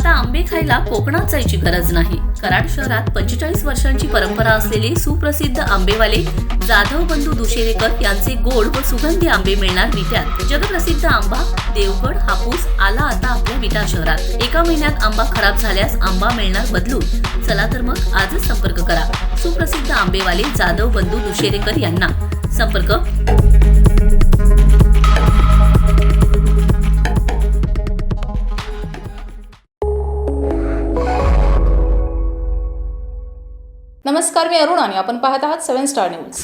आता आंबे खायला कोकणात जायची गरज नाही। कराड शहरात 45 वर्षांची परंपरा असलेले सुप्रसिद्ध आंबेवाले जाधव बंधू दुशेरेकर यांचे गोड व सुगंधी आंबे मिळणार विट्यात। जगप्रसिद्ध आंबा देवगड हापूस आला आता आपल्या विटा शहरात। एका महिन्यात आंबा खराब झाल्यास आंबा मिळणार बदलून। चला तर मग आजच संपर्क करा सुप्रसिद्ध आंबेवाले जाधव बंधू दुशेरेकर यांना। संपर्क नमस्कार, मी अरुण आणि आपण पाहत आहात 7 स्टार न्यूज।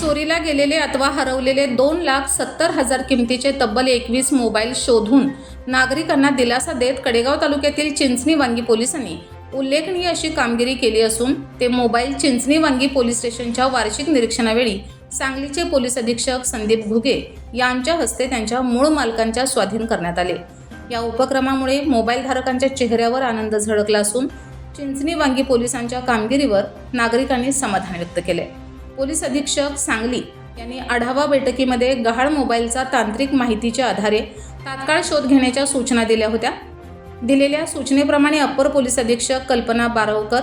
चोरीला गेलेले अथवा हरवलेले 2,70,000 किमतीचे तब्बल 21 मोबाईल शोधून नागरिकांना दिलासा देत कडेगाव तालुक्यातील चिंचणी वांगी पोलिसांनी उल्लेखनीय अशी कामगिरी केली असून ते मोबाईल चिंचणी वांगी पोलीस स्टेशनच्या वार्षिक निरीक्षणावेळी सांगलीचे पोलीस अधीक्षक संदीप घुगे यांच्या हस्ते त्यांच्या मूळ मालकांच्या स्वाधीन करण्यात आले। या उपक्रमामुळे मोबाईल धारकांच्या चेहऱ्यावर आनंद झळकला असून चिंचणी वांगी पोलिसांच्या कामगिरीवर नागरिकांनी समाधान व्यक्त केले। पोलीस अधीक्षक सांगली यांनी आढावा बैठकीमध्ये गहाळ मोबाईलचा तांत्रिक माहितीच्या आधारे तात्काळ शोध घेण्याच्या सूचना दिल्या होत्या। दिलेल्या सूचनेप्रमाणे अप्पर पोलीस अधीक्षक कल्पना बारवकर,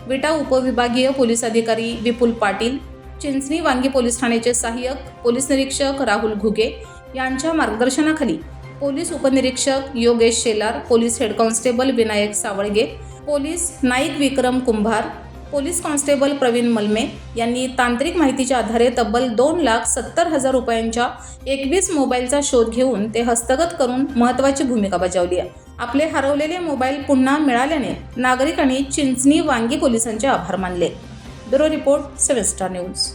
विटा उपविभागीय पोलीस अधिकारी विपुल पाटील, चिंचणी वांगी पोलीस ठाण्याचे सहाय्यक पोलीस निरीक्षक राहुल घुगे यांच्या मार्गदर्शनाखाली पोलीस उपनिरीक्षक Yogesh Shelar, police head constable Vinayak Sawalge, police Naik Vikram Kumbhar, police constable Pravin Malme यांनी तांत्रिक माहितीच्या आधारे तब्बल 2,70,000 रुपयांच्या 21 मोबाईलचा शोध घेऊन ते हस्तगत करून महत्त्वाची भूमिका बजावली आहे। आपले हरवलेले मोबाईल पुन्हा मिळाल्याने नागरिकांनी चिंचणी वांगी पोलिसांचे आभार मानले। Bureau report 7 star news.